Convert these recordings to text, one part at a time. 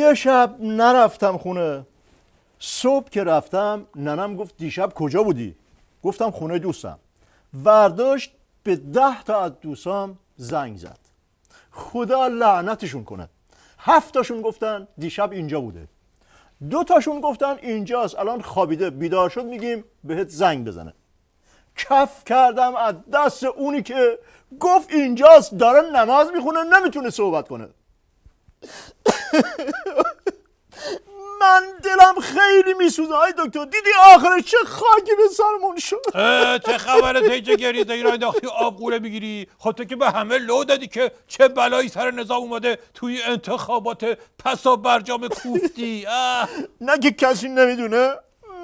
یه شب نرفتم خونه. صبح که رفتم ننم گفت دیشب کجا بودی؟ گفتم خونه دوستم. ورداشت به 10 تا از دوستام زنگ زد. خدا لعنتشون کنه. 7 تاشون گفتن دیشب اینجا بوده. 2 تاشون گفتن اینجاست الان خوابیده، بیدار شد میگیم بهت زنگ بزنه. کف کردم از دست اونی که گفت اینجاست، داره نماز میخونه نمیتونه صحبت کنه. من دلم خیلی میسوزه. های دکتر دیدی آخرش چه خاکی به سرمون شد؟ چه خبره تیجه گریه داری را انداختی آب قوله میگیری؟ خود تو که به همه لو دادی که چه بلایی سر نظام اومده توی انتخابات پسا برجام کوفتی. نه که کسی نمیدونه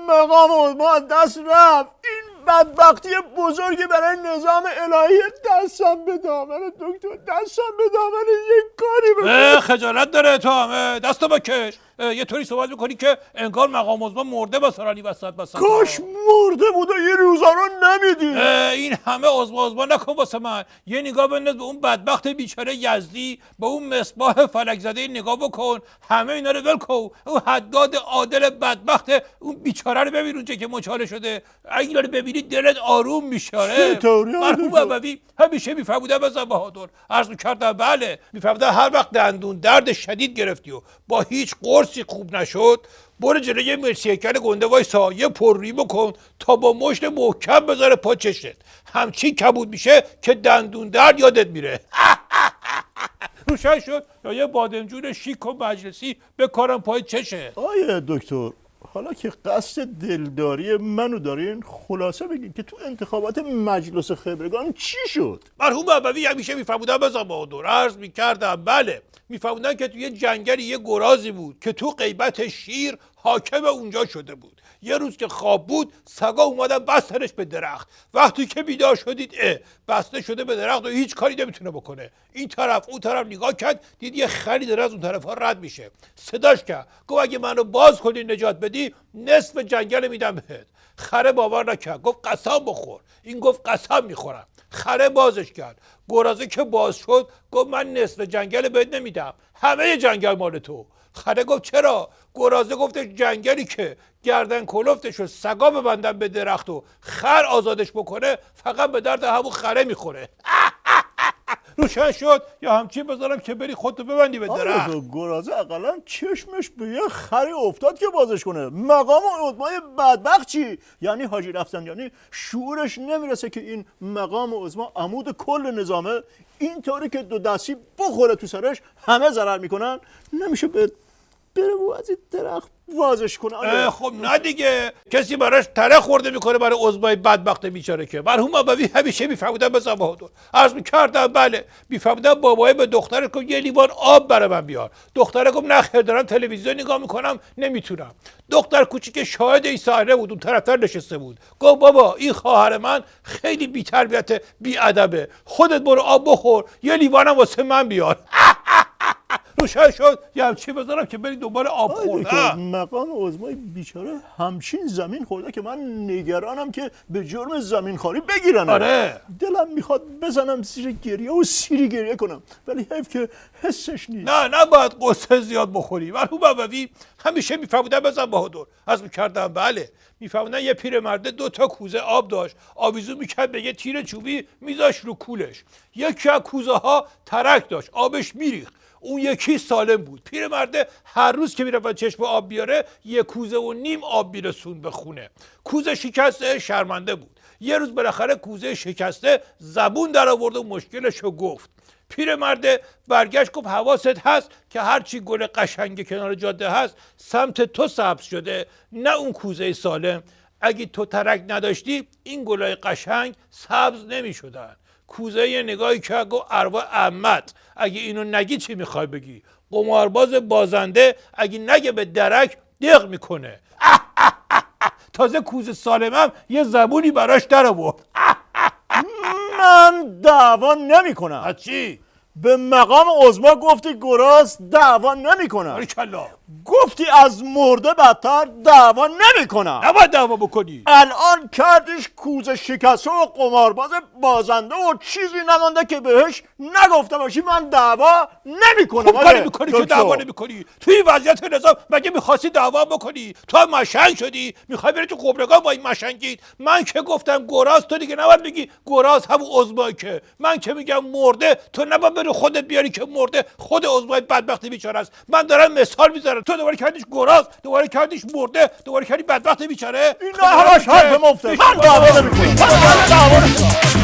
مقام ما دست رفت. این بدبختی بزرگی برای نظام الهی. دستم به دامن دکتر، دستم به دامن یک کاری بکن. خجالت داره تو همه دستو بکش. یه طوری صحبت میکنی که انگار مقام عظما مرده با سرانی وسط. کاش مرده بود و یه روزا رو نمیدی. این همه عظما نکن واسه من. یه نگاه بنداز به اون بدبخت بیچاره یزدی، به اون مصباح فلک زده نگاه بکن. همه اینا رو ول کن. اون حداد عادل بدبخت اون بیچاره رو ببین اونجا که مچاله شده. اگه اینا رو ببینی دلت آروم میشه. مرحوم ابوی همیشه میفهموده بزن بهادر. عرض میکردم بله، میفهموده هر وقت دندون درد شدید گرفتی و با هیچ قرصی خوب نشد، برو جلوی یه مرسیکل گنده وایسا، یه پرری بکن تا با مشت محکم بذاره پا چشت. همچین کبود میشه که دندون درد یادت میره. روشن شد یا یه بادمجون شیک و مجلسی بکارم پای چشه. آیه دکتر حالا که قصد دلداری منو دارین، خلاصه بگین که تو انتخابات مجلس خبرگان چی شد؟ مرحوم ابوی همیشه میفهمودن بزن بهادر. عرض میکردم بله، میفهمودن که تو یه جنگلی یه گرازی بود که تو غیبت شیر حاکم اونجا شده بود. یه روز که خواب بود سگا اومدن بستنش به درخت. وقتی که بیدار شدید بسته شده به درخت و هیچ کاری نمیتونه بکنه. این طرف اون طرف نگاه کرد، دید یه خری داره از اون طرف ها رد میشه. صداش کرد، گفت اگه منو باز کنی نجات بدی نصف جنگل میدم بهت. خره باور نکرد، گفت قسم بخور. این گفت قسم میخورم. خره بازش کرد. گرازه که باز شد گفت من نصف جنگل بهت نمیدم، همه جنگل مال تو. خره گفت چرا؟ گرازه گفته جنگلی که گردن کلفتش و سگا ببندن به درخت و خر آزادش بکنه فقط به درد همون خره میخوره. روشن شد یا همچین بذارم که بری خودتو ببندی به درخت. گرازه اقلا چشمش به یه خری افتاد که بازش کنه. مقام عظمای بدبخت چی؟ یعنی حاجی رفسنجانی شعورش نمیرسه که این مقام عظما عمود کل نظامه، اینطوری که 2 دستی بخوره تو سرش همه ضرر میکنن. نمیشه بره و از این درخت وازش کنه. خب نه دیگه، کسی براش تره خورده میکنه برای عضوای بدبخت بیچاره که. مرحوم ابوی همیشه میفهمودن بزن بهادر. عرض میکردم بله، میفهمودن بابای به دخترش گفت یه لیوان آب برای من بیار. دختره گفت نه خیر دارم تلویزیون نگاه میکنم نمیتونم. دختر کوچیک شاهد این صحنه بود، اون طرفدار نشسته بود. گفت بابا این خواهر من خیلی بی تربیت بی ادبه، خودت برو آب بخور، یه لیوانم واسه من بیار. روشن شد یه همچی بذارم که بری دنبال آب خوردن. مقام عظمای بیچاره همچین زمین خورده که من نگرانم که به جرم زمین خواری بگیرن. آره دلم میخواد بزنم زیر گریه و سیری گریه کنم، ولی حیف که حسش نیست. نه باید قصه زیاد بخوری. مرحوم ابوی همیشه میفهمودن بزن بهادر. از میکردم بله، میفهمودن یه پیرمرده 2 تا کوزه آب داشت، آویزون میکرد به یه تیر چوبی میذاش رو کولش. یکی از کوزه ها ترک داشت، آبش میریخت، اون یکی سالم بود. پیرمرده هر روز که میرفت چشم آب بیاره 1.5 کوزه آب میرسون به خونه. کوزه شکسته شرمنده بود. یه روز بالاخره کوزه شکسته زبون در آورد و مشکلشو گفت. پیرمرده برگشت گفت حواست هست که هرچی گل قشنگ کنار جاده هست سمت تو سبز شده، نه اون کوزه سالم. اگه تو ترک نداشتی این گلای قشنگ سبز نمی شدن. کوزه یه نگاهی که گفت ارواح احمد اگه اینو نگی چی میخوای بگی؟ قمارباز بازنده اگه نگه به درک دق میکنه. تازه کوزه سالمم یه زبونی براش در آورد. من دعوا نمی کنم. چی؟ به مقام عظما گفتی گراز دعوا نمی کنم. گفتی از مرده بدتر دعوا نمی کنم. نباید دعوا بکنی. الان کردش کوزه شکسته و قمارباز بازنده و چیزی نمانده که بهش نگفته باشی من دعوا نمی کنم. خوب کاری میکنی که دعوا نمیکنی. توی این وضعیت نظام مگه میخواستی دعوا بکنی؟ تو هم مشنگ شدی میخوای بری تو خبرگان با این مشنگی. من که گفتم گراز، تو دیگه نباید بگی گراز همون عضمایی که من که میگم مرده، تو نباید بری خودت بیاری که مرده خود عضمای بدبخت بیچاره است. من دارم مثال میزنم، تو دوباره کردیش گراز، دوباره کردیش مرده، دوباره کردی بدبخت بیچاره. اینا همش حرف مفته. من دعوا نمی کنم.